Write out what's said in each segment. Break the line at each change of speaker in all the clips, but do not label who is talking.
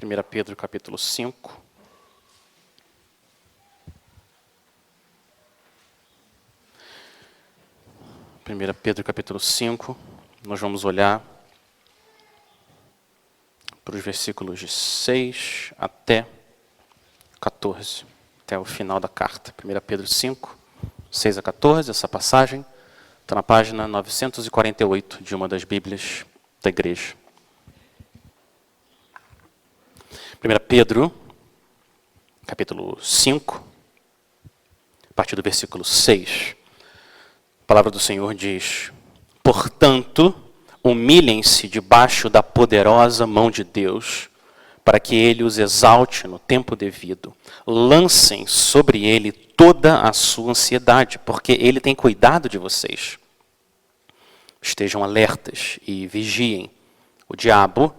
1 Pedro capítulo 5. Capítulo 5, nós vamos olhar para os versículos de 6 até 14, até o final da carta. 1 Pedro 5, 6 a 14, essa passagem está na página 948 de uma das Bíblias da igreja. 1 Pedro, capítulo 5, a partir do versículo 6. A palavra do Senhor diz: portanto, humilhem-se debaixo da poderosa mão de Deus, para que Ele os exalte no tempo devido. Lancem sobre Ele toda a sua ansiedade, porque Ele tem cuidado de vocês. Estejam alertas e vigiem. O diabo,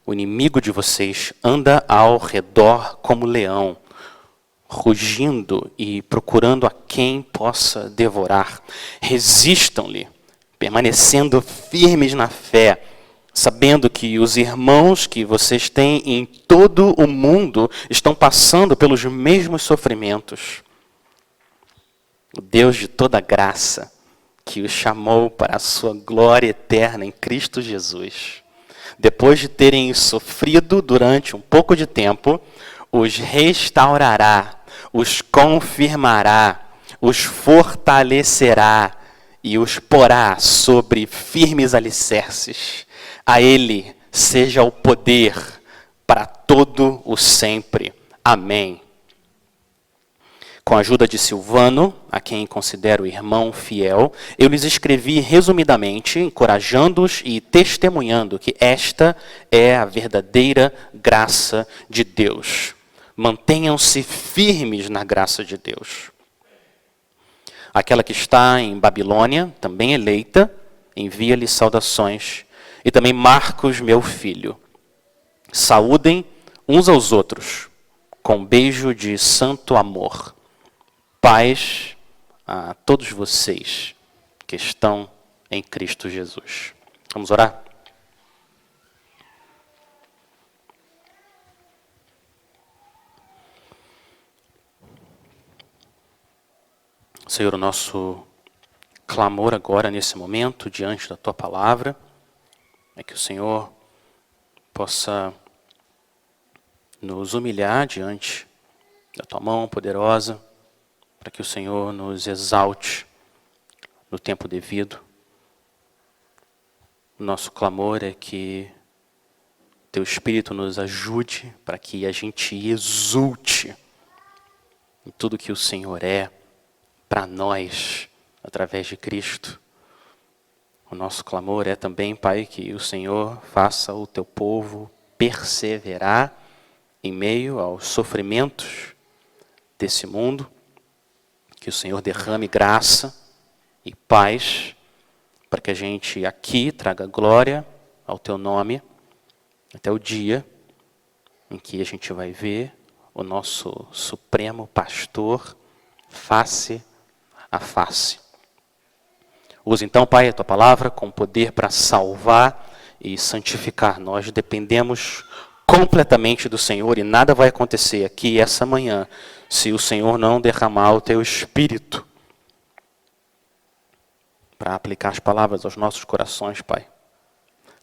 o inimigo de vocês, anda ao redor como leão, rugindo e procurando a quem possa devorar. Resistam-lhe, permanecendo firmes na fé, sabendo que os irmãos que vocês têm em todo o mundo estão passando pelos mesmos sofrimentos. O Deus de toda graça, que os chamou para a sua glória eterna em Cristo Jesus, depois de terem sofrido durante um pouco de tempo, os restaurará, os confirmará, os fortalecerá e os porá sobre firmes alicerces. A Ele seja o poder para todo o sempre. Amém. Com a ajuda de Silvano, a quem considero irmão fiel, eu lhes escrevi resumidamente, encorajando-os e testemunhando que esta é a verdadeira graça de Deus. Mantenham-se firmes na graça de Deus. Aquela que está em Babilônia, também eleita, envia-lhe saudações. E também Marcos, meu filho. Saúdem uns aos outros, com um beijo de santo amor. Paz a todos vocês que estão em Cristo Jesus. Vamos orar? Senhor, o nosso clamor agora, nesse momento, diante da Tua Palavra, é que o Senhor possa nos humilhar diante da Tua mão poderosa, para que o Senhor nos exalte no tempo devido. O nosso clamor é que Teu Espírito nos ajude para que a gente exulte em tudo que o Senhor é para nós, através de Cristo. O nosso clamor é também, Pai, que o Senhor faça o Teu povo perseverar em meio aos sofrimentos desse mundo, que o Senhor derrame graça e paz, para que a gente aqui traga glória ao Teu nome, até o dia em que a gente vai ver o nosso Supremo Pastor face a face. Usa então, Pai, a Tua palavra com poder para salvar e santificar. Nós dependemos completamente do Senhor e nada vai acontecer aqui essa manhã se o Senhor não derramar o Teu Espírito para aplicar as palavras aos nossos corações, Pai.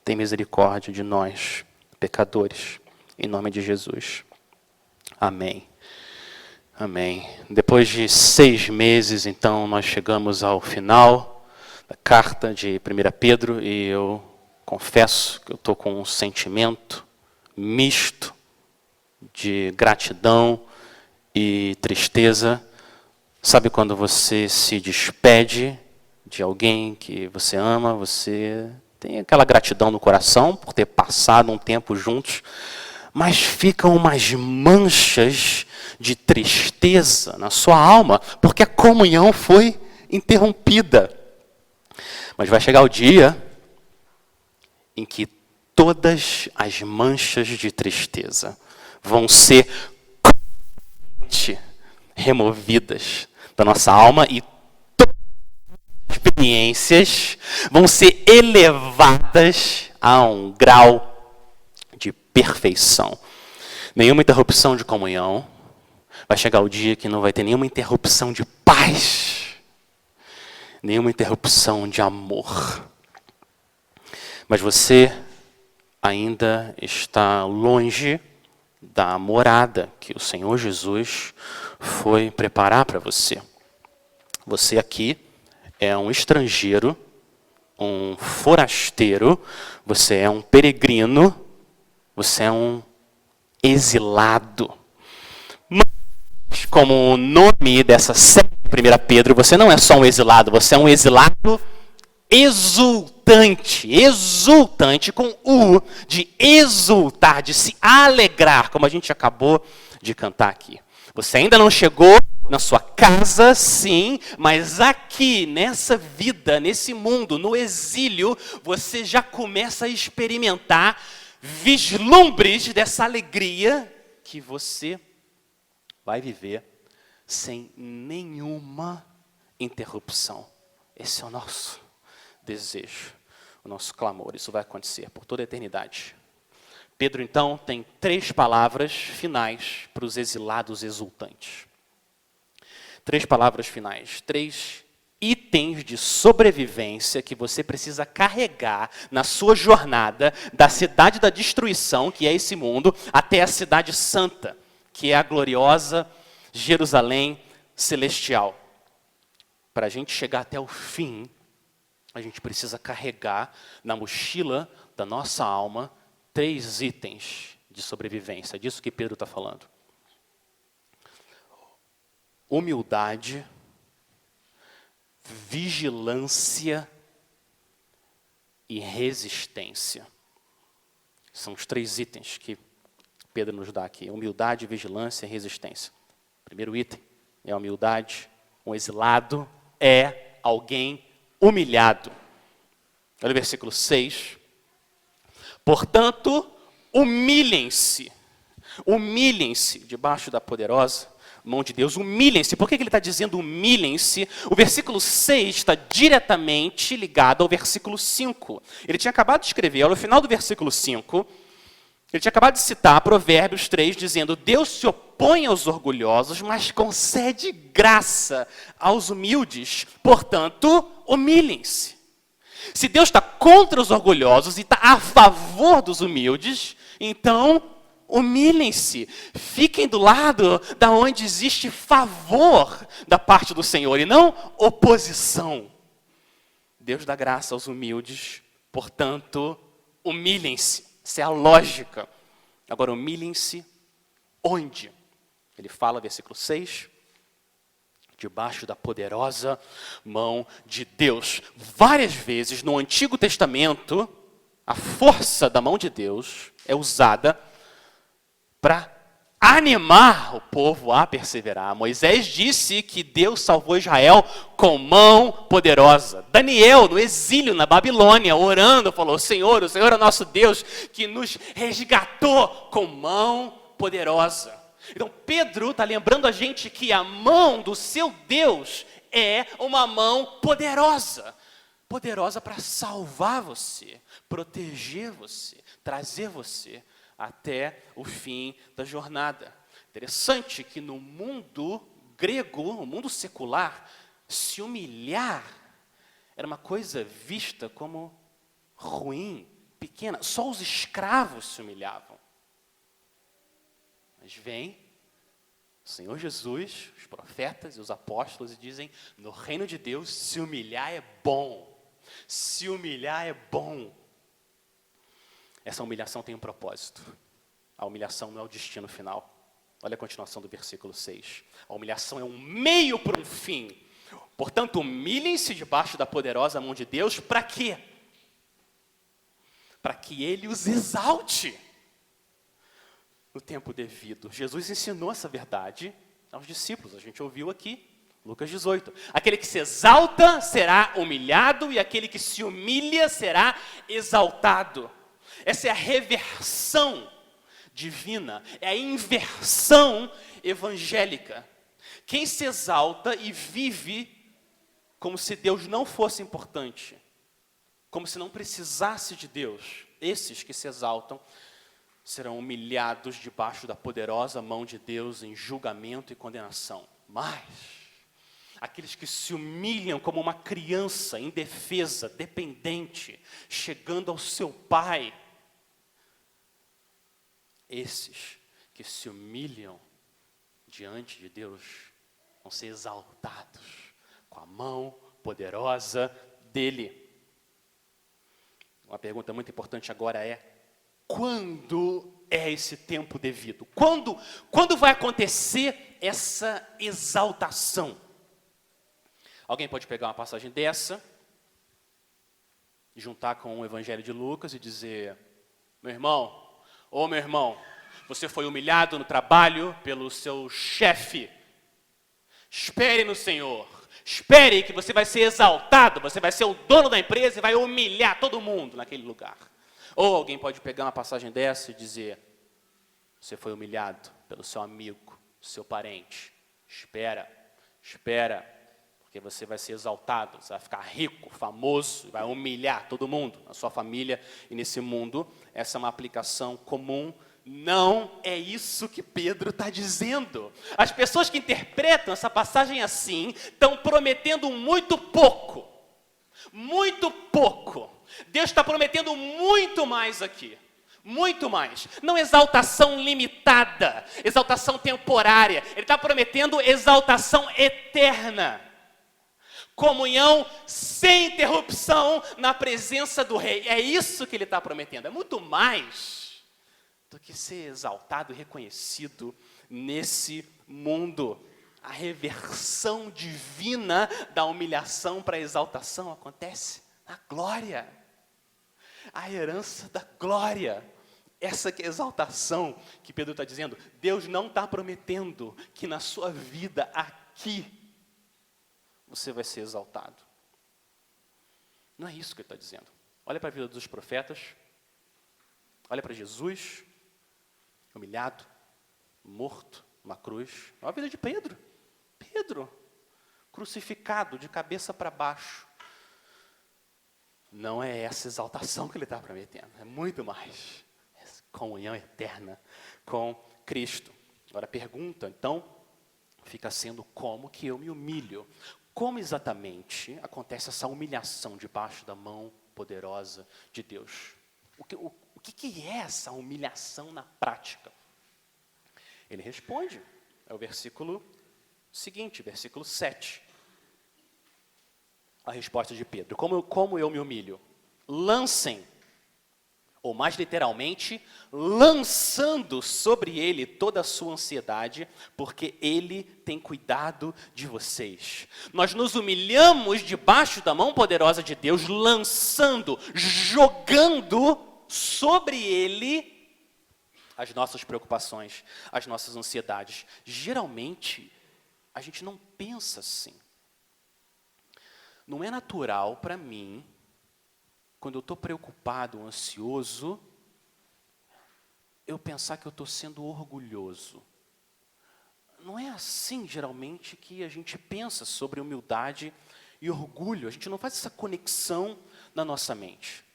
Tem misericórdia de nós, pecadores, em nome de Jesus. Amém. Amém. Depois de 6 meses, então, nós chegamos ao final da carta de 1 Pedro e eu confesso que eu estou com um sentimento misto de gratidão e tristeza. Sabe quando você se despede de alguém que você ama, você tem aquela gratidão no coração por ter passado um tempo juntos, mas ficam umas manchas de tristeza na sua alma, porque a comunhão foi interrompida. Mas vai chegar o dia em que todas as manchas de tristeza vão ser removidas da nossa alma e todas as experiências vão ser elevadas a um grau de perfeição. nenhuma interrupção de comunhão. Vai chegar o dia que não vai ter nenhuma interrupção de paz, nenhuma interrupção de amor. Mas você ainda está longe da morada que o Senhor Jesus foi preparar para você. Você aqui é um estrangeiro, um forasteiro, você é um peregrino, você é um exilado. Mas, como o nome dessa série de 1 Pedro, você não é só um exilado, você é um exilado exultante. Exultante com U, de exultar, de se alegrar, como a gente acabou de cantar aqui. Você ainda não chegou na sua casa, sim, mas aqui, nessa vida, nesse mundo, no exílio, você já começa a experimentar vislumbres dessa alegria que você vai viver sem nenhuma interrupção. Esse é o nosso desejo, o nosso clamor. Isso vai acontecer por toda a eternidade. Pedro, então, tem 3 palavras finais para os exilados exultantes. 3 palavras finais, 3 itens de sobrevivência que você precisa carregar na sua jornada da cidade da destruição, que é esse mundo, até a cidade santa, que é a gloriosa Jerusalém celestial. Para a gente chegar até o fim, a gente precisa carregar na mochila da nossa alma 3 itens de sobrevivência. É disso que Pedro está falando. Humildade, vigilância e resistência. São os 3 itens que Pedro nos dá aqui. Humildade, vigilância e resistência. Primeiro item é a humildade. Um exilado é alguém humilhado. Olha o versículo 6. Portanto, humilhem-se. Humilhem-se debaixo da poderosa mão de Deus. Humilhem-se. Por que ele está dizendo humilhem-se? O versículo 6 está diretamente ligado ao versículo 5. Ele tinha acabado de escrever, olha o final do versículo 5, ele tinha acabado de citar Provérbios 3, dizendo: Deus se opõe aos orgulhosos, mas concede graça aos humildes. Portanto, humilhem-se. Se Deus está contra os orgulhosos e está a favor dos humildes, então humilhem-se. Fiquem do lado da onde existe favor da parte do Senhor e não oposição. Deus dá graça aos humildes, portanto, humilhem-se. Essa é a lógica. Agora, humilhem-se onde? Ele fala, versículo 6, debaixo da poderosa mão de Deus. Várias vezes no Antigo Testamento, a força da mão de Deus é usada para animar o povo a perseverar. Moisés disse que Deus salvou Israel com mão poderosa. Daniel, no exílio na Babilônia, orando, falou: Senhor, o Senhor é nosso Deus, que nos resgatou com mão poderosa. Então, Pedro está lembrando a gente que a mão do seu Deus é uma mão poderosa. Poderosa para salvar você, proteger você, trazer você até o fim da jornada. Interessante que no mundo grego, no mundo secular, se humilhar era uma coisa vista como ruim, pequena. Só os escravos se humilhavam. Mas vem o Senhor Jesus, os profetas e os apóstolos e dizem: no reino de Deus, se humilhar é bom. Se humilhar é bom. Essa humilhação tem um propósito. A humilhação não é o destino final. Olha a continuação do versículo 6. A humilhação é um meio para um fim. Portanto, humilhem-se debaixo da poderosa mão de Deus. Para quê? Para que Ele os exalte no tempo devido. Jesus ensinou essa verdade aos discípulos. A gente ouviu aqui, Lucas 18. Aquele que se exalta será humilhado e aquele que se humilha será exaltado. Essa é a reversão divina, é a inversão evangélica. Quem se exalta e vive como se Deus não fosse importante, como se não precisasse de Deus, esses que se exaltam, serão humilhados debaixo da poderosa mão de Deus em julgamento e condenação. Mas aqueles que se humilham como uma criança indefesa, dependente, chegando ao seu pai, esses que se humilham diante de Deus vão ser exaltados com a mão poderosa dele. Uma pergunta muito importante agora é: quando é esse tempo devido? Quando vai acontecer essa exaltação? Alguém pode pegar uma passagem dessa, juntar com o Evangelho de Lucas e dizer: meu irmão, você foi humilhado no trabalho pelo seu chefe. Espere no Senhor. Espere que você vai ser exaltado, você vai ser o dono da empresa e vai humilhar todo mundo naquele lugar. Ou alguém pode pegar uma passagem dessa e dizer: você foi humilhado pelo seu amigo, seu parente. Espera, porque você vai ser exaltado, você vai ficar rico, famoso, vai humilhar todo mundo, na sua família e nesse mundo. Essa é uma aplicação comum. Não é isso que Pedro está dizendo. As pessoas que interpretam essa passagem assim estão prometendo muito pouco. Muito pouco. Deus está prometendo muito mais aqui. Muito mais. Não exaltação limitada, exaltação temporária. Ele está prometendo exaltação eterna. Comunhão sem interrupção na presença do rei. É isso que ele está prometendo. É muito mais do que ser exaltado e reconhecido nesse mundo. A reversão divina da humilhação para a exaltação acontece na glória. A herança da glória. Essa que é a exaltação que Pedro está dizendo. Deus não está prometendo que na sua vida aqui você vai ser exaltado. Não é isso que ele está dizendo. Olha para a vida dos profetas. Olha para Jesus, humilhado, morto numa cruz. Olha a vida de Pedro. Pedro, crucificado de cabeça para baixo. Não é essa exaltação que ele está prometendo. É muito mais. Essa comunhão eterna com Cristo. Agora a pergunta, então, fica sendo: como que eu me humilho? Como exatamente acontece essa humilhação debaixo da mão poderosa de Deus? O que é essa humilhação na prática? Ele responde, é o versículo seguinte, versículo 7. A resposta de Pedro: como eu me humilho? Lancem, ou mais literalmente, lançando sobre ele toda a sua ansiedade, porque ele tem cuidado de vocês. Nós nos humilhamos debaixo da mão poderosa de Deus, lançando, jogando sobre ele as nossas preocupações, as nossas ansiedades. Geralmente, a gente não pensa assim. Não é natural para mim, quando eu estou preocupado, ansioso, eu pensar que eu estou sendo orgulhoso. Não é assim, geralmente, que a gente pensa sobre humildade e orgulho. A gente não faz essa conexão na nossa mente.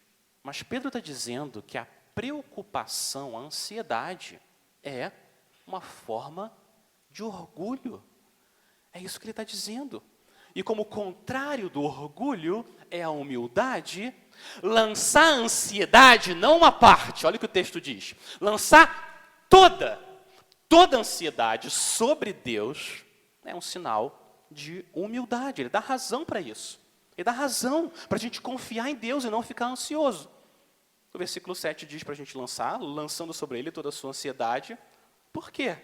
Mas Pedro está dizendo que a preocupação, a ansiedade, é uma forma de orgulho. É isso que ele está dizendo. E como contrário do orgulho é a humildade, lançar a ansiedade, não uma parte, olha o que o texto diz. Lançar toda a ansiedade sobre Deus é um sinal de humildade. Ele dá razão para isso. Ele dá razão para a gente confiar em Deus e não ficar ansioso. O versículo 7 diz para a gente lançando sobre ele toda a sua ansiedade. Por quê?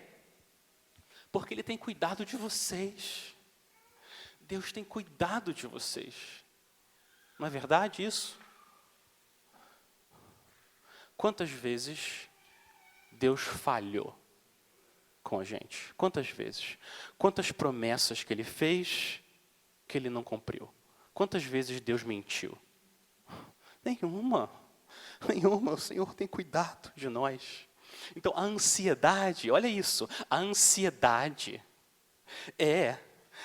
Porque ele tem cuidado de vocês. Deus tem cuidado de vocês. Não é verdade isso? Quantas vezes Deus falhou com a gente? Quantas vezes? Quantas promessas que Ele fez que Ele não cumpriu? Quantas vezes Deus mentiu? Nenhuma. O Senhor tem cuidado de nós. Então a ansiedade, olha isso, a ansiedade é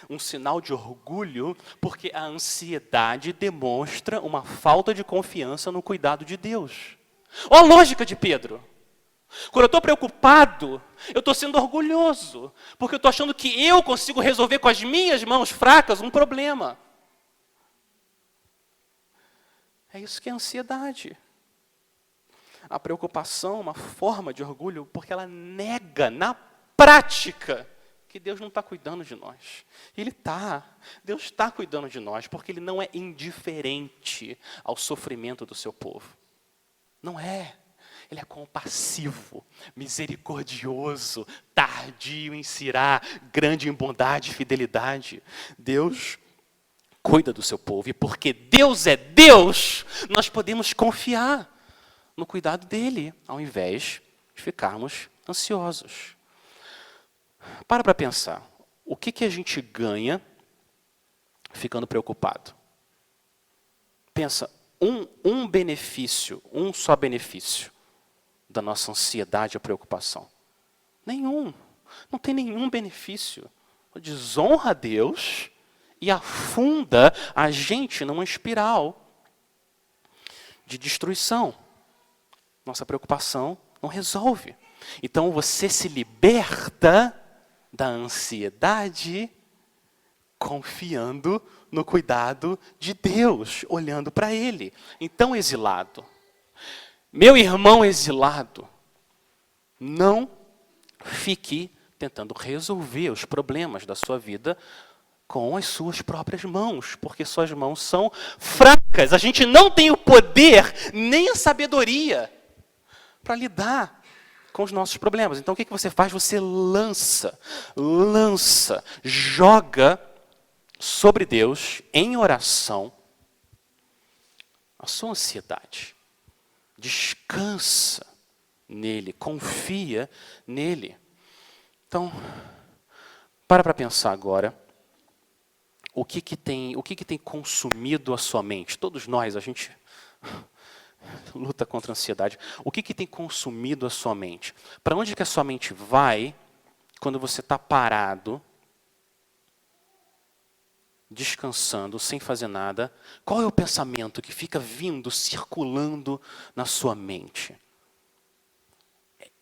um sinal de orgulho, porque a ansiedade demonstra uma falta de confiança no cuidado de Deus. Olha a lógica de Pedro. Quando eu estou preocupado, eu estou sendo orgulhoso, porque eu estou achando que eu consigo resolver com as minhas mãos fracas um problema. É isso que é ansiedade. A preocupação é uma forma de orgulho, porque ela nega na prática que Deus não está cuidando de nós. Ele está. Deus está cuidando de nós, porque Ele não é indiferente ao sofrimento do seu povo. Não é. Ele é compassivo, misericordioso, tardio em se irar, grande em bondade e fidelidade. Deus cuida do seu povo. E porque Deus é Deus, nós podemos confiar no cuidado dele, ao invés de ficarmos ansiosos. Para pensar. O que a gente ganha ficando preocupado? Pensa, um benefício, um só benefício da nossa ansiedade ou preocupação. Nenhum. Não tem nenhum benefício. Desonra a Deus e afunda a gente numa espiral de destruição. Nossa preocupação não resolve. Então você se liberta da ansiedade confiando no cuidado de Deus, olhando para Ele. Então, exilado, meu irmão exilado, não fique tentando resolver os problemas da sua vida com as suas próprias mãos, porque suas mãos são fracas. A gente não tem o poder nem a sabedoria para lidar com os nossos problemas. Então, o que você faz? Você lança, joga sobre Deus, em oração, a sua ansiedade. Descansa nele, confia nele. Então, para pensar agora, o que tem consumido a sua mente? Todos nós, a gente luta contra a ansiedade. O que tem consumido a sua mente? Para onde que a sua mente vai quando você está parado, descansando, sem fazer nada? Qual é o pensamento que fica vindo, circulando na sua mente?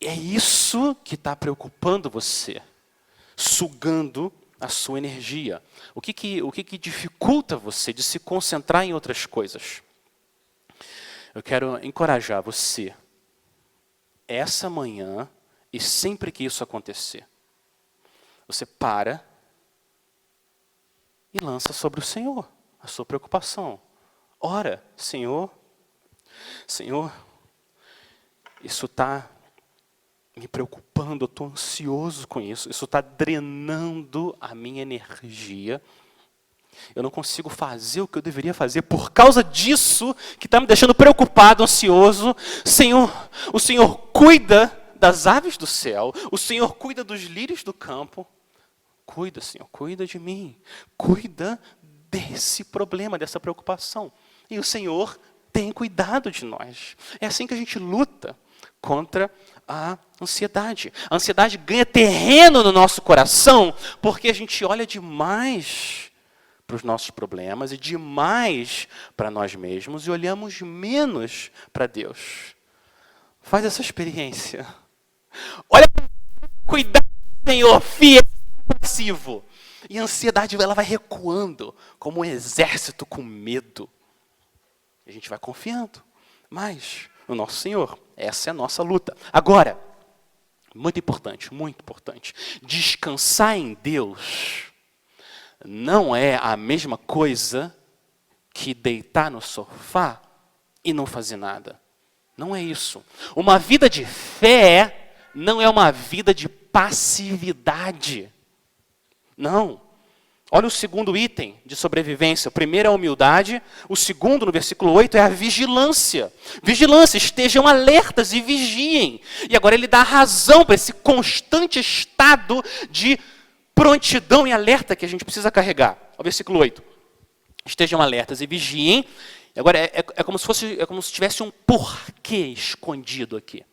É isso que está preocupando você, sugando a sua energia. O que dificulta você de se concentrar em outras coisas? Eu quero encorajar você, essa manhã, e sempre que isso acontecer, você para e lança sobre o Senhor a sua preocupação. Ora, Senhor, isso está me preocupando, eu estou ansioso com isso, isso está drenando a minha energia. Eu não consigo fazer o que eu deveria fazer por causa disso, que está me deixando preocupado, ansioso. Senhor, o Senhor cuida das aves do céu, o Senhor cuida dos lírios do campo. Cuida, Senhor, cuida de mim. Cuida desse problema, dessa preocupação. E o Senhor tem cuidado de nós. É assim que a gente luta contra a ansiedade. A ansiedade ganha terreno no nosso coração porque a gente olha demais para os nossos problemas e demais para nós mesmos e olhamos menos para Deus. Faz essa experiência. Olha, cuidado, Senhor, fiel e passivo. E a ansiedade ela vai recuando como um exército com medo. E a gente vai confiando mais no nosso Senhor. Essa é a nossa luta. Agora, muito importante, descansar em Deus não é a mesma coisa que deitar no sofá e não fazer nada. Não é isso. Uma vida de fé não é uma vida de passividade. Não. Olha o segundo item de sobrevivência. O primeiro é a humildade. O segundo, no versículo 8, é a vigilância. Vigilância, estejam alertas e vigiem. E agora ele dá razão para esse constante estado de prontidão e alerta que a gente precisa carregar. O versículo 8. Estejam alertas e vigiem. E agora é como se tivesse um porquê escondido aqui.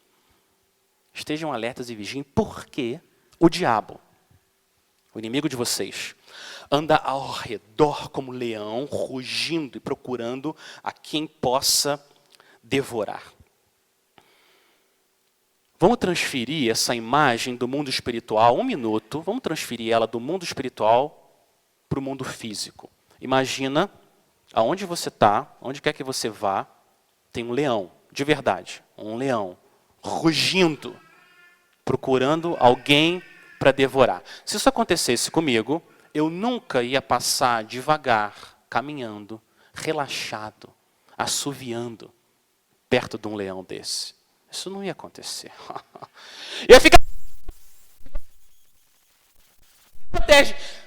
Estejam alertas e vigiem porque o diabo, o inimigo de vocês, anda ao redor como leão, rugindo e procurando a quem possa devorar. Vamos transferir essa imagem do mundo espiritual, 1 minuto, vamos transferir ela do mundo espiritual para o mundo físico. Imagina, aonde você está, onde quer que você vá, tem um leão, de verdade, um leão, rugindo, procurando alguém para devorar. Se isso acontecesse comigo, eu nunca ia passar devagar, caminhando, relaxado, assoviando, perto de um leão desse. Isso não ia acontecer. Eu ia ficar...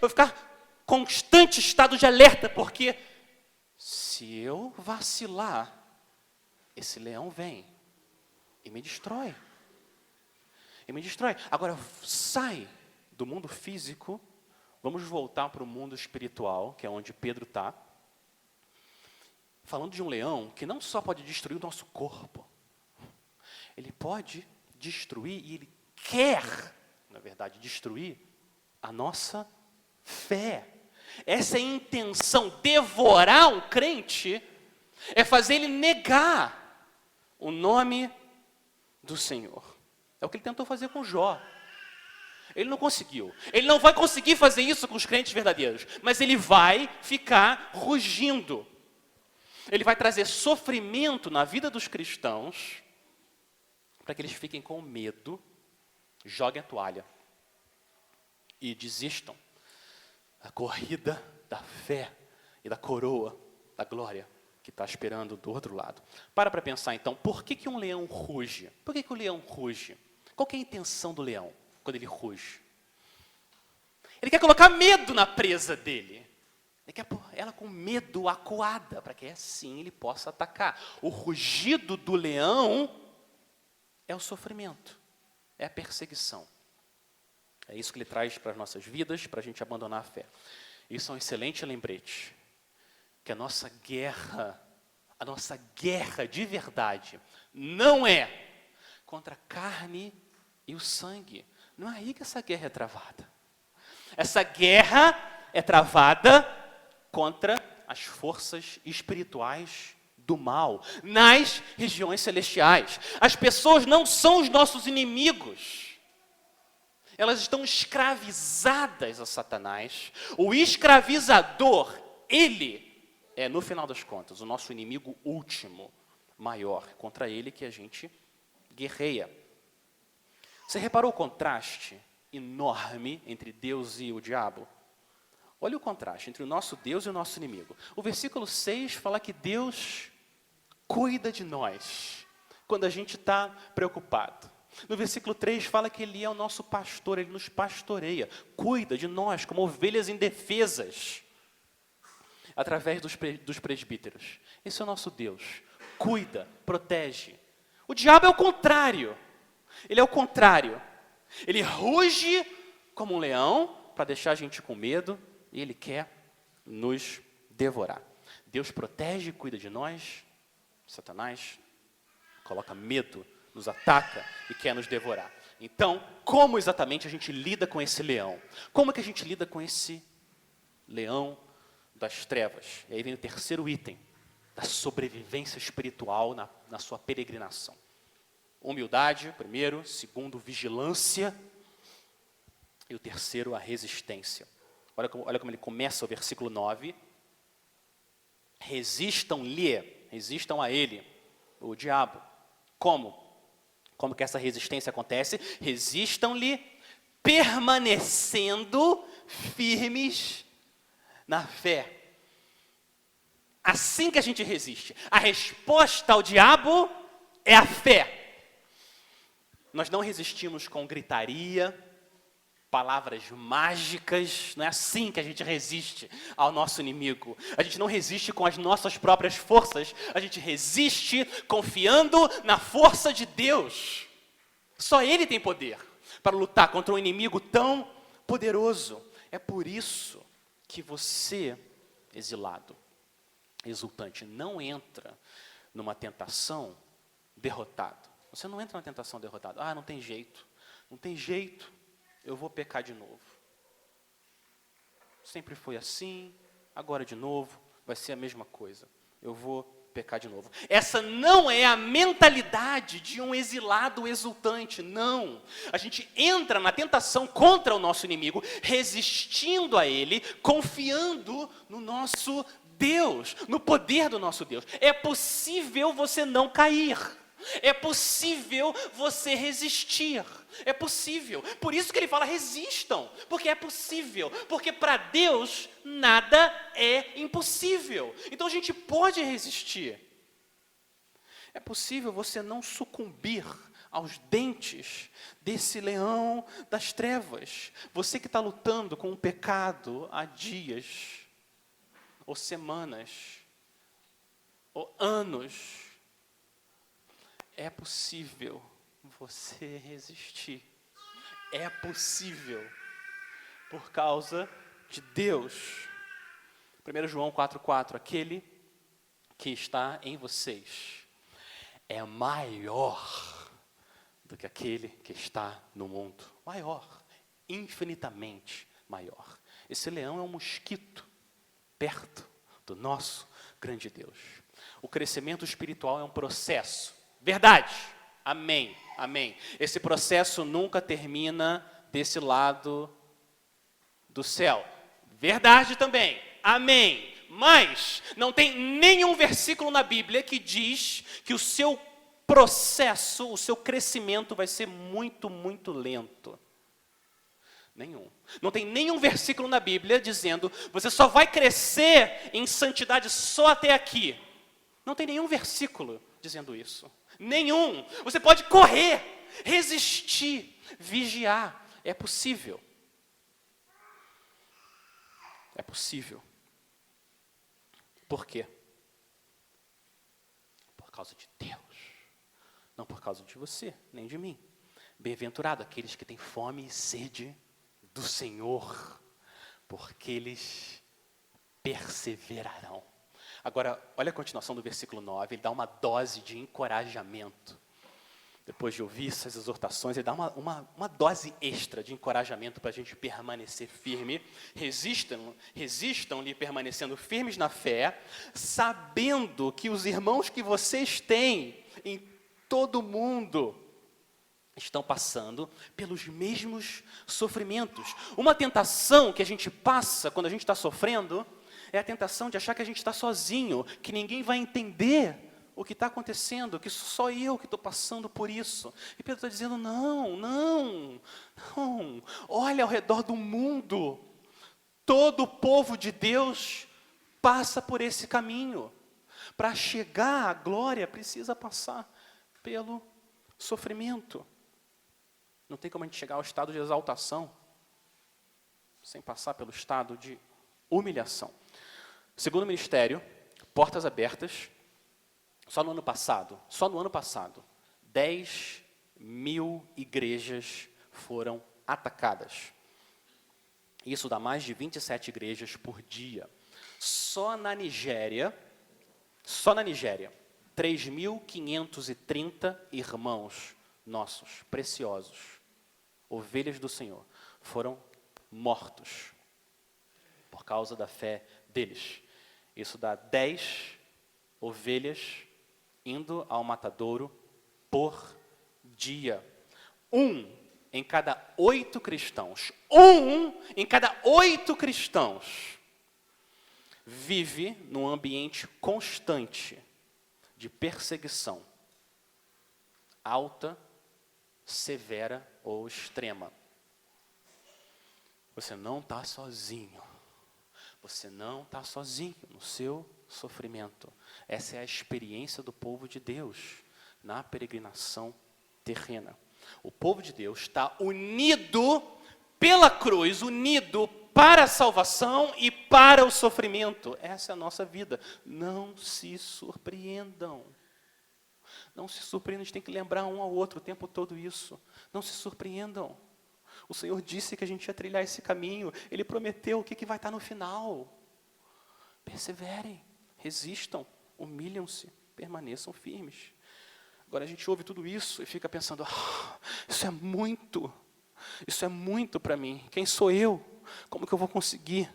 Eu ia ficar constante estado de alerta, porque se eu vacilar, esse leão vem e me destrói. E me destrói. Agora, sai do mundo físico, vamos voltar para o mundo espiritual, que é onde Pedro está. Falando de um leão que não só pode destruir o nosso corpo, ele pode destruir, e ele quer, na verdade, destruir a nossa fé. Essa é a intenção. Devorar um crente é fazer ele negar o nome do Senhor. É o que ele tentou fazer com Jó. Ele não conseguiu. Ele não vai conseguir fazer isso com os crentes verdadeiros, mas ele vai ficar rugindo. Ele vai trazer sofrimento na vida dos cristãos, para que eles fiquem com medo, joguem a toalha e desistam da corrida da fé e da coroa da glória que está esperando do outro lado. Para pensar então, por que um leão ruge? Por que o leão ruge? Qual que é a intenção do leão quando ele ruge? Ele quer colocar medo na presa dele. Ele quer pôr ela com medo, acuada, para que assim ele possa atacar. O rugido do leão é o sofrimento, é a perseguição. É isso que ele traz para as nossas vidas, para a gente abandonar a fé. Isso é um excelente lembrete, que a nossa guerra de verdade, não é contra a carne e o sangue. Não é aí que essa guerra é travada. Essa guerra é travada contra as forças espirituais do mal, nas regiões celestiais. As pessoas não são os nossos inimigos. Elas estão escravizadas a Satanás. O escravizador, ele é, no final das contas, o nosso inimigo último, maior, contra ele que a gente guerreia. Você reparou o contraste enorme entre Deus e o diabo? Olha o contraste entre o nosso Deus e o nosso inimigo. O versículo 6 fala que Deus cuida de nós quando a gente está preocupado. No versículo 3 fala que Ele é o nosso pastor, Ele nos pastoreia, cuida de nós como ovelhas indefesas, através dos presbíteros. Esse é o nosso Deus, cuida, protege. O diabo é o contrário, ele é o contrário. Ele ruge como um leão para deixar a gente com medo e ele quer nos devorar. Deus protege e cuida de nós, Satanás coloca medo, nos ataca e quer nos devorar. Então, como exatamente a gente lida com esse leão? Como é que a gente lida com esse leão das trevas? E aí vem o terceiro item, da sobrevivência espiritual na sua peregrinação. Humildade, primeiro. Segundo, vigilância. E o terceiro, a resistência. Olha como ele começa o versículo 9. Resistam a ele, o diabo. Como? Como que essa resistência acontece? Resistam-lhe permanecendo firmes na fé. Assim que a gente resiste. A resposta ao diabo é a fé. Nós não resistimos com gritaria, palavras mágicas, não é assim que a gente resiste ao nosso inimigo. A gente não resiste com as nossas próprias forças, a gente resiste confiando na força de Deus. Só Ele tem poder para lutar contra um inimigo tão poderoso. É por isso que você, exilado, exultante, não entra numa tentação derrotado. Você não entra numa tentação derrotado. Não tem jeito, eu vou pecar de novo. Sempre foi assim, agora de novo, vai ser a mesma coisa. Eu vou pecar de novo. Essa não é a mentalidade de um exilado exultante, não. A gente entra na tentação contra o nosso inimigo, resistindo a ele, confiando no nosso Deus, no poder do nosso Deus. É possível você não cair. É possível você resistir. É possível. Por isso que ele fala resistam, porque é possível. Porque para Deus nada é impossível. Então a gente pode resistir. É possível você não sucumbir aos dentes desse leão das trevas. Você que está lutando com o pecado há dias, ou semanas, ou anos, é possível você resistir. É possível, por causa de Deus. 1 João 4,4, aquele que está em vocês é maior do que aquele que está no mundo. Maior, infinitamente maior. Esse leão é um mosquito perto do nosso grande Deus. O crescimento espiritual é um processo. Verdade. Amém. Amém. Esse processo nunca termina desse lado do céu. Verdade também. Amém. Mas não tem nenhum versículo na Bíblia que diz que o seu processo, o seu crescimento vai ser muito, muito lento. Nenhum. Não tem nenhum versículo na Bíblia dizendo você só vai crescer em santidade só até aqui. Não tem nenhum versículo dizendo isso. Nenhum. Você pode correr, resistir, vigiar. É possível. É possível. Por quê? Por causa de Deus. Não por causa de você, nem de mim. Bem-aventurado aqueles que têm fome e sede do Senhor, porque eles perseverarão. Agora, olha a continuação do versículo 9, ele dá uma dose de encorajamento. Depois de ouvir essas exortações, ele dá uma dose extra de encorajamento para a gente permanecer firme. Resistam-lhe permanecendo firmes na fé, sabendo que os irmãos que vocês têm em todo o mundo estão passando pelos mesmos sofrimentos. Uma tentação que a gente passa quando a gente está sofrendo é a tentação de achar que a gente está sozinho, que ninguém vai entender o que está acontecendo, que só eu que estou passando por isso. E Pedro está dizendo, não. Olha ao redor do mundo. Todo o povo de Deus passa por esse caminho. Para chegar à glória, precisa passar pelo sofrimento. Não tem como a gente chegar ao estado de exaltação sem passar pelo estado de humilhação. Segundo ministério, portas abertas, só no ano passado, 10.000 igrejas foram atacadas. Isso dá mais de 27 igrejas por dia. Só na Nigéria, 3.530 irmãos nossos, preciosos, ovelhas do Senhor, foram mortos por causa da fé deles. Isso dá 10 ovelhas indo ao matadouro por dia. 1 em cada 8 cristãos. 1 em cada 8 cristãos vive num ambiente constante de perseguição, alta, severa ou extrema. Você não está sozinho. Você não está sozinho no seu sofrimento. Essa é a experiência do povo de Deus na peregrinação terrena. O povo de Deus está unido pela cruz, unido para a salvação e para o sofrimento. Essa é a nossa vida. Não se surpreendam. Não se surpreendam, a gente tem que lembrar um ao outro o tempo todo isso. Não se surpreendam. O Senhor disse que a gente ia trilhar esse caminho. Ele prometeu o que vai estar no final. Perseverem, resistam, humilham-se, permaneçam firmes. Agora a gente ouve tudo isso e fica pensando, isso é muito para mim. Quem sou eu? Como que eu vou conseguir?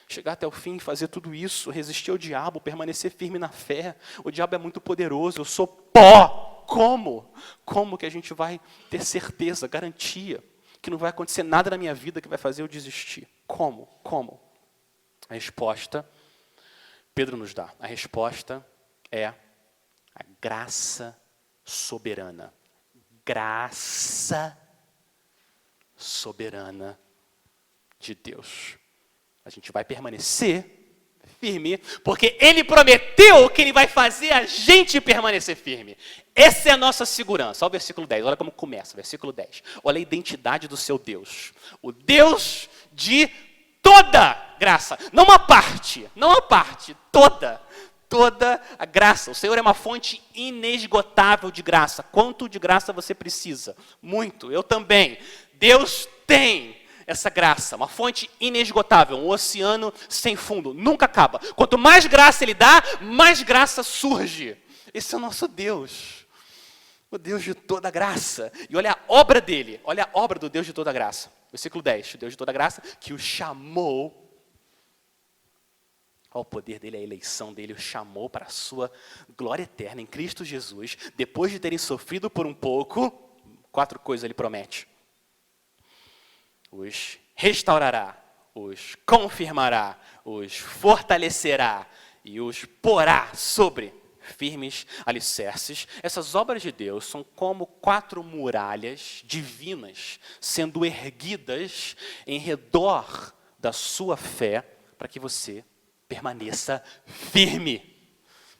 chegar até o fim, fazer tudo isso, resistir ao diabo, permanecer firme na fé. O diabo é muito poderoso, eu sou pó. Como? Como que a gente vai ter certeza, garantia, que não vai acontecer nada na minha vida que vai fazer eu desistir? Como? Como? A resposta, Pedro nos dá. A resposta é a graça soberana. Graça soberana de Deus. A gente vai permanecer firme, porque Ele prometeu que Ele vai fazer a gente permanecer firme. Essa é a nossa segurança. Olha o versículo 10, olha como começa, versículo 10. Olha a identidade do seu Deus. O Deus de toda graça. Não uma parte, toda a graça. O Senhor é uma fonte inesgotável de graça. Quanto de graça você precisa? Muito, eu também. Deus tem essa graça, uma fonte inesgotável, um oceano sem fundo, nunca acaba. Quanto mais graça Ele dá, mais graça surge. Esse é o nosso Deus, o Deus de toda graça. E olha a obra dele, olha a obra do Deus de toda graça. Versículo 10, o Deus de toda graça, que o chamou, olha o poder dele, a eleição dele, o chamou para a sua glória eterna em Cristo Jesus, depois de terem sofrido por um pouco, 4 coisas Ele promete. Os restaurará, os confirmará, os fortalecerá e os porá sobre firmes alicerces. Essas obras de Deus são como 4 muralhas divinas sendo erguidas em redor da sua fé para que você permaneça firme.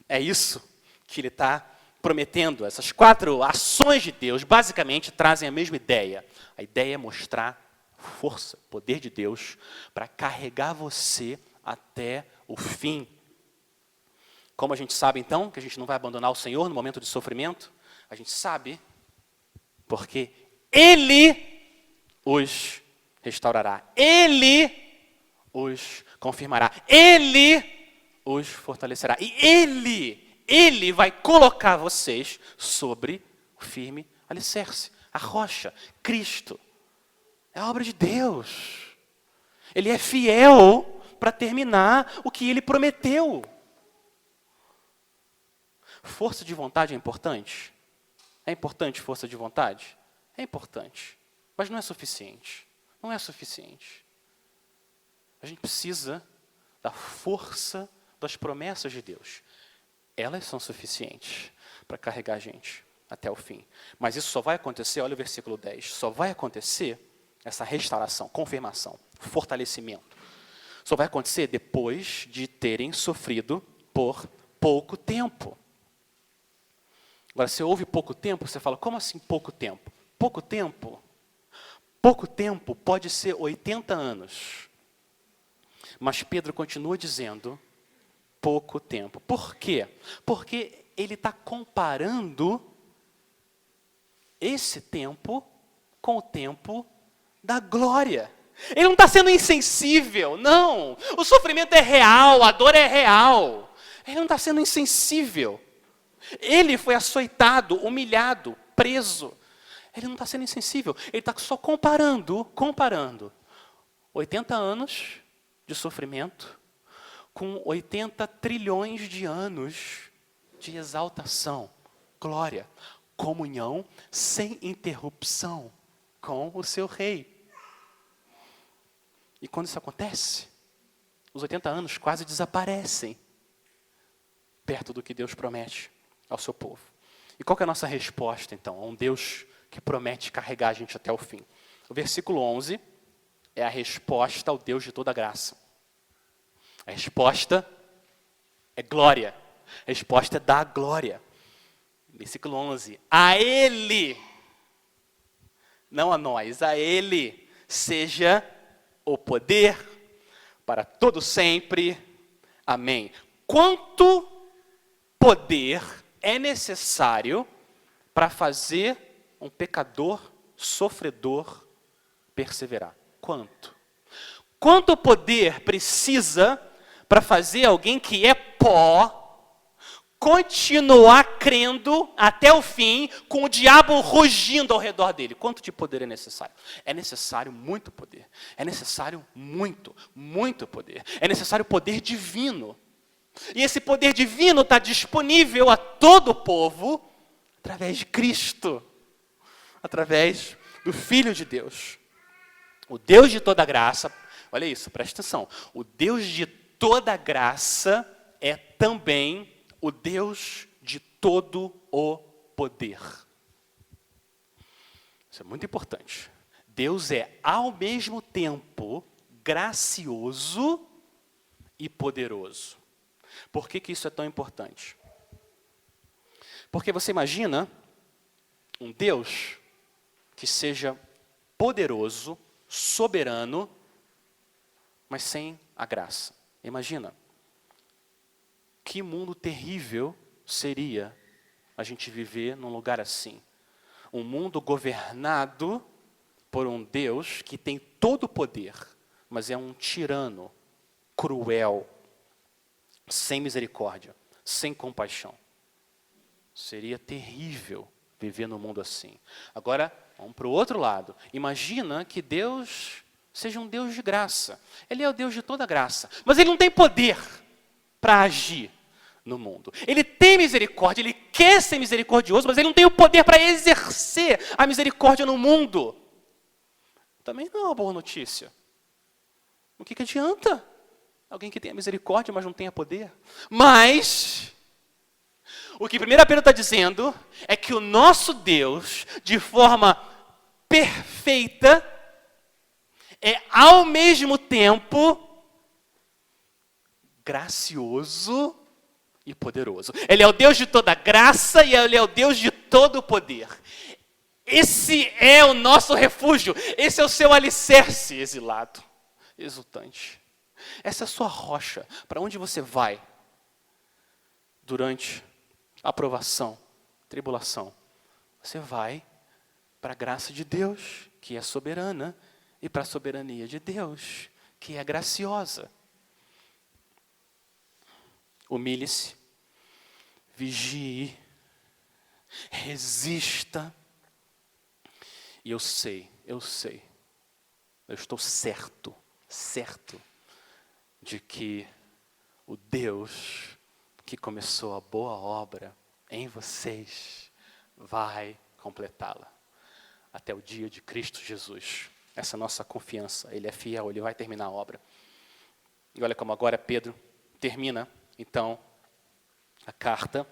É isso que Ele está prometendo. Essas 4 ações de Deus basicamente trazem a mesma ideia. A ideia é mostrar força, poder de Deus para carregar você até o fim. Como a gente sabe então que a gente não vai abandonar o Senhor no momento de sofrimento? A gente sabe porque Ele os restaurará, Ele os confirmará, Ele os fortalecerá e Ele vai colocar vocês sobre o firme alicerce, a rocha, Cristo. É a obra de Deus. Ele é fiel para terminar o que Ele prometeu. Força de vontade é importante? É importante força de vontade? É importante, mas não é suficiente. Não é suficiente. A gente precisa da força das promessas de Deus. Elas são suficientes para carregar a gente até o fim. Mas isso só vai acontecer, olha o versículo 10, só vai acontecer essa restauração, confirmação, fortalecimento. Só vai acontecer depois de terem sofrido por pouco tempo. Agora, você ouve pouco tempo, você fala, como assim pouco tempo? Pouco tempo? Pouco tempo pode ser 80 anos. Mas Pedro continua dizendo, pouco tempo. Por quê? Porque ele está comparando esse tempo com o tempo da glória. Ele não está sendo insensível, não. O sofrimento é real, a dor é real. Ele não está sendo insensível. Ele foi açoitado, humilhado, preso. Ele não está sendo insensível. Ele está só comparando 80 anos de sofrimento com 80 trilhões de anos de exaltação, glória, comunhão sem interrupção com o seu rei. E quando isso acontece, os 80 anos quase desaparecem perto do que Deus promete ao seu povo. E qual que é a nossa resposta, então, a um Deus que promete carregar a gente até o fim? O versículo 11 é a resposta ao Deus de toda graça. A resposta é glória. A resposta é dar glória. Versículo 11. A Ele, não a nós, a Ele seja o poder para todo sempre. Amém. Quanto poder é necessário para fazer um pecador sofredor perseverar? Quanto? Quanto poder precisa para fazer alguém que é pó continuar
crendo até o fim, com o diabo rugindo ao redor dele. Quanto de poder é necessário? É necessário muito poder. É necessário muito poder. É necessário poder divino. E esse poder divino está disponível a todo o povo através de Cristo. Através do Filho de Deus. O Deus de toda graça, olha isso, presta atenção. O Deus de toda graça é também o Deus de todo o poder. Isso é muito importante. Deus é, ao mesmo tempo, gracioso e poderoso. Por que isso é tão importante? Porque você imagina um Deus que seja poderoso, soberano, mas sem a graça. Imagina. Que mundo terrível seria a gente viver num lugar assim. Um mundo governado por um Deus que tem todo o poder, mas é um tirano, cruel, sem misericórdia, sem compaixão. Seria terrível viver num mundo assim. Agora, vamos para o outro lado. Imagina que Deus seja um Deus de graça. Ele é o Deus de toda graça, mas Ele não tem poder para agir no mundo. Ele tem misericórdia, Ele quer ser misericordioso, mas Ele não tem o poder para exercer a misericórdia no mundo. Também não é uma boa notícia. O que adianta? Alguém que tenha misericórdia, mas não tenha poder. Mas, o que 1 Pedro está dizendo é que o nosso Deus, de forma perfeita, é ao mesmo tempo gracioso e poderoso. Ele é o Deus de toda graça e Ele é o Deus de todo poder. Esse é o nosso refúgio. Esse é o seu alicerce, exilado, exultante. Essa é a sua rocha. Para onde você vai durante a provação, tribulação? Você vai para a graça de Deus, que é soberana, e para a soberania de Deus, que é graciosa. Humilhe-se, vigie, resista. E eu estou certo de que o Deus que começou a boa obra em vocês vai completá-la até o dia de Cristo Jesus. Essa é a nossa confiança. Ele é fiel, Ele vai terminar a obra. E olha como agora Pedro termina, então, a carta.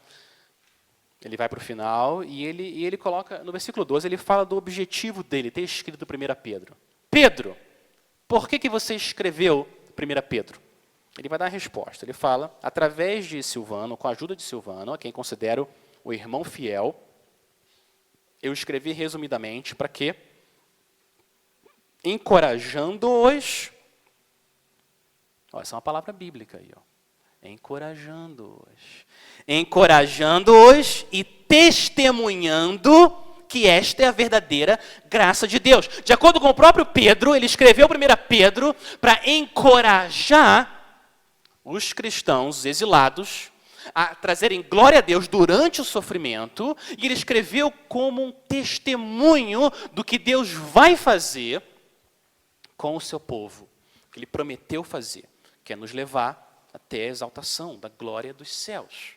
Ele vai para o final e ele coloca, no versículo 12, ele fala do objetivo dele, ter escrito 1 Pedro. Pedro, por que você escreveu 1 Pedro? Ele vai dar a resposta. Ele fala, através de Silvano, com a ajuda de Silvano, a quem considero o irmão fiel, eu escrevi resumidamente para quê? Encorajando-os, essa é uma palavra bíblica aí, encorajando-os e testemunhando que esta é a verdadeira graça de Deus. De acordo com o próprio Pedro, ele escreveu 1 Pedro para encorajar os cristãos exilados a trazerem glória a Deus durante o sofrimento, e ele escreveu como um testemunho do que Deus vai fazer com o seu povo, que ele prometeu fazer, que é nos levar até a exaltação da glória dos céus.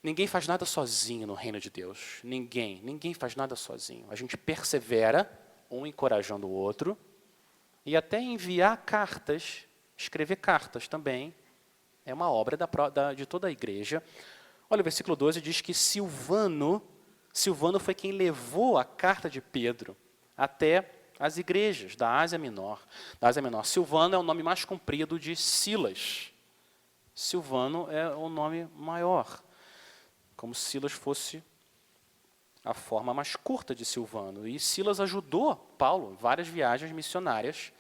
Ninguém faz nada sozinho no reino de Deus. Ninguém faz nada sozinho. A gente persevera, um encorajando o outro, e até enviar cartas, escrever cartas também, é uma obra de toda a igreja. Olha, o versículo 12 diz que Silvano foi quem levou a carta de Pedro até as igrejas da Ásia Menor. Silvano é o nome mais comprido de Silas. Silvano é o nome maior, como se Silas fosse a forma mais curta de Silvano. E Silas ajudou Paulo em várias viagens missionárias.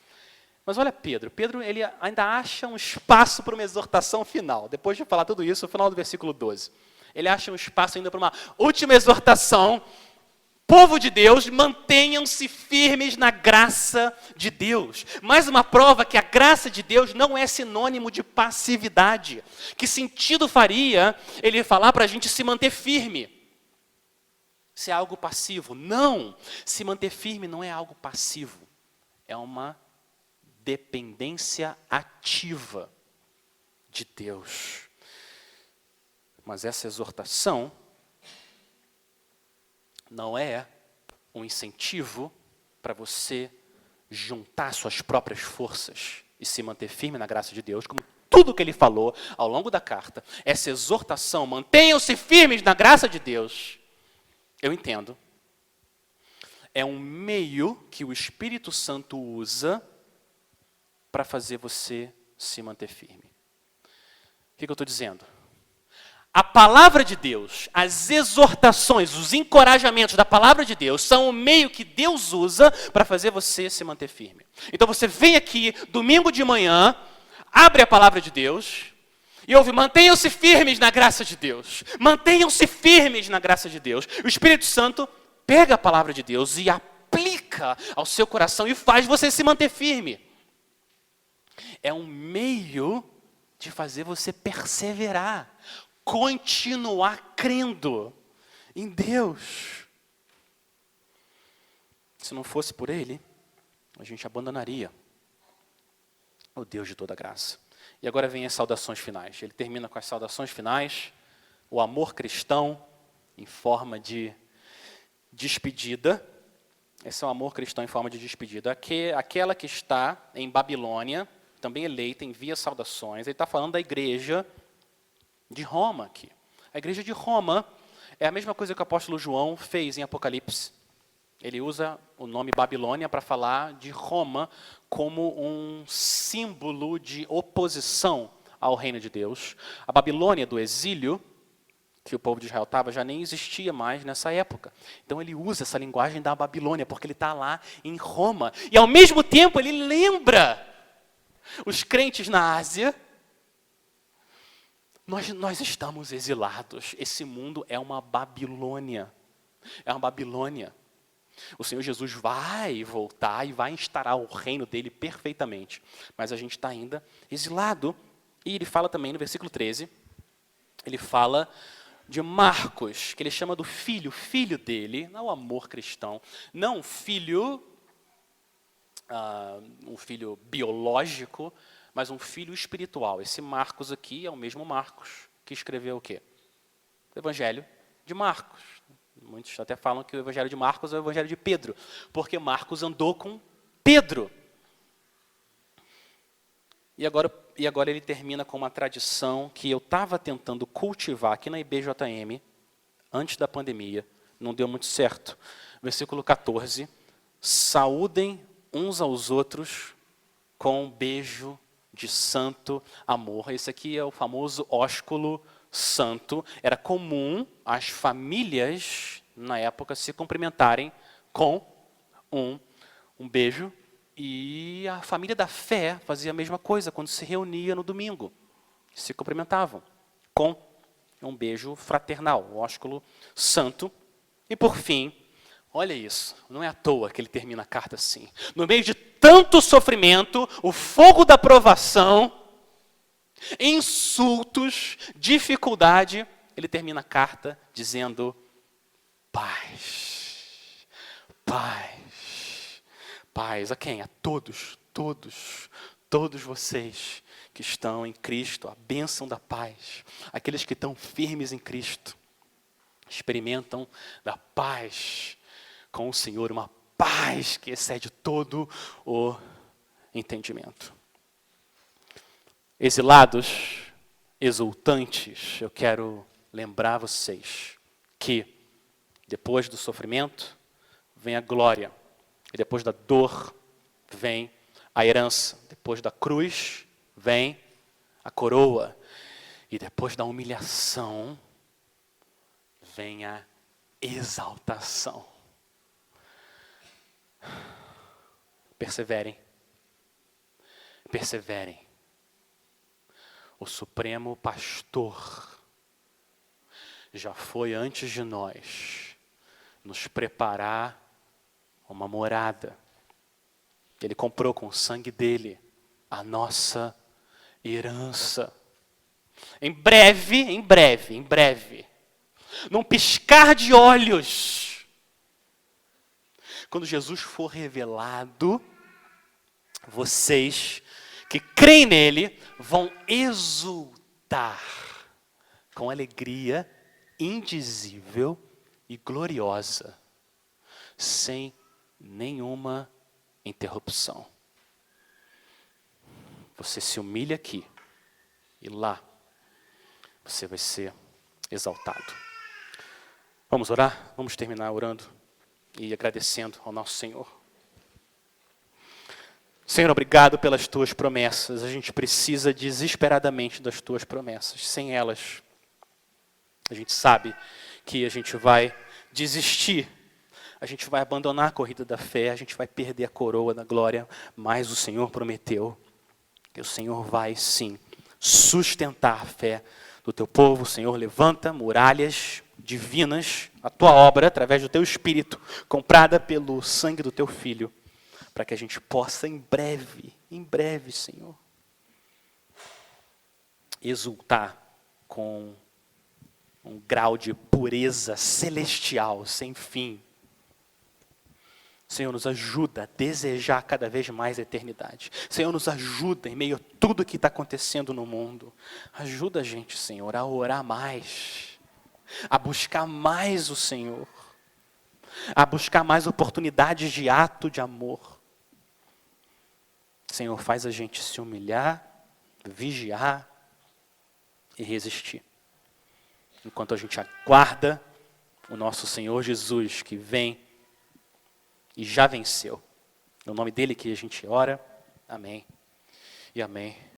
Mas olha Pedro ele ainda acha um espaço para uma exortação final. Depois de falar tudo isso, no final do versículo 12. Ele acha um espaço ainda para uma última exortação Povo de Deus, mantenham-se firmes na graça de Deus. Mais uma prova que a graça de Deus não é sinônimo de passividade. Que sentido faria ele falar para a gente se manter firme? Se é algo passivo. Não! Se manter firme não é algo passivo. É uma dependência ativa de Deus. Mas essa exortação não é um incentivo para você juntar suas próprias forças e se manter firme na graça de Deus, como tudo que ele falou ao longo da carta. Essa exortação, mantenham-se firmes na graça de Deus, eu entendo. É um meio que o Espírito Santo usa para fazer você se manter firme. O que eu estou dizendo? A palavra de Deus, as exortações, os encorajamentos da palavra de Deus são o meio que Deus usa para fazer você se manter firme. Então você vem aqui, domingo de manhã, abre a palavra de Deus e ouve, mantenham-se firmes na graça de Deus. Mantenham-se firmes na graça de Deus. O Espírito Santo pega a palavra de Deus e aplica ao seu coração e faz você se manter firme. É um meio de fazer você perseverar. Continuar crendo em Deus. Se não fosse por Ele, a gente abandonaria o Deus de toda graça. E agora vem as saudações finais. Ele termina com as saudações finais, o amor cristão em forma de despedida. Esse é o amor cristão em forma de despedida. Aquela que está em Babilônia, também eleita, envia saudações. Ele está falando da igreja de Roma aqui. A igreja de Roma é a mesma coisa que o apóstolo João fez em Apocalipse. Ele usa o nome Babilônia para falar de Roma como um símbolo de oposição ao reino de Deus. A Babilônia do exílio, que o povo de Israel estava, já nem existia mais nessa época. Então ele usa essa linguagem da Babilônia, porque ele está lá em Roma. E ao mesmo tempo ele lembra os crentes na Ásia. Nós estamos exilados. Esse mundo é uma Babilônia. É uma Babilônia. O Senhor Jesus vai voltar e vai instaurar o reino dele perfeitamente. Mas a gente está ainda exilado. E ele fala também no versículo 13, ele fala de Marcos, que ele chama do filho dele, não o amor cristão, não um filho biológico, mas um filho espiritual. Esse Marcos aqui é o mesmo Marcos que escreveu o quê? O Evangelho de Marcos. Muitos até falam que o Evangelho de Marcos é o Evangelho de Pedro, porque Marcos andou com Pedro. E agora ele termina com uma tradição que eu estava tentando cultivar aqui na IBJM, antes da pandemia, não deu muito certo. Versículo 14, saúdem uns aos outros com um beijo de santo amor. Esse aqui é o famoso ósculo santo. Era comum as famílias, na época, se cumprimentarem com um beijo. E a família da fé fazia a mesma coisa quando se reunia no domingo. Se cumprimentavam com um beijo fraternal, o ósculo santo. E por fim, olha isso, não é à toa que ele termina a carta assim. No meio de tanto sofrimento, o fogo da provação, insultos, dificuldade, ele termina a carta dizendo paz, paz, paz. A quem? A todos vocês que estão em Cristo, a bênção da paz. Aqueles que estão firmes em Cristo, experimentam da paz com o Senhor, uma paz que excede todo o entendimento. Exilados, exultantes, eu quero lembrar vocês que depois do sofrimento vem a glória, e depois da dor vem a herança, depois da cruz vem a coroa, e depois da humilhação vem a exaltação. Perseverem. Perseverem. O Supremo Pastor já foi antes de nós nos preparar uma morada. Ele comprou com o sangue dele a nossa herança. Em breve, num piscar de olhos, quando Jesus for revelado, vocês que creem nele vão exultar com alegria indizível e gloriosa, sem nenhuma interrupção. Você se humilha aqui e lá você vai ser exaltado. Vamos orar? Vamos terminar orando e agradecendo ao nosso Senhor. Senhor, obrigado pelas tuas promessas. A gente precisa desesperadamente das tuas promessas. Sem elas, a gente sabe que a gente vai desistir. A gente vai abandonar a corrida da fé, a gente vai perder a coroa da glória, mas o Senhor prometeu que o Senhor vai sim sustentar a fé do teu povo. O Senhor levanta muralhas divinas, a tua obra, através do teu Espírito, comprada pelo sangue do teu Filho, para que a gente possa em breve, Senhor, exultar com um grau de pureza celestial, sem fim. Senhor, nos ajuda a desejar cada vez mais a eternidade. Senhor, nos ajuda em meio a tudo que está acontecendo no mundo. Ajuda a gente, Senhor, a orar mais, a buscar mais o Senhor, a buscar mais oportunidades de ato de amor. Senhor, faz a gente se humilhar, vigiar e resistir. Enquanto a gente aguarda o nosso Senhor Jesus, que vem e já venceu. No nome dele que a gente ora. Amém e amém.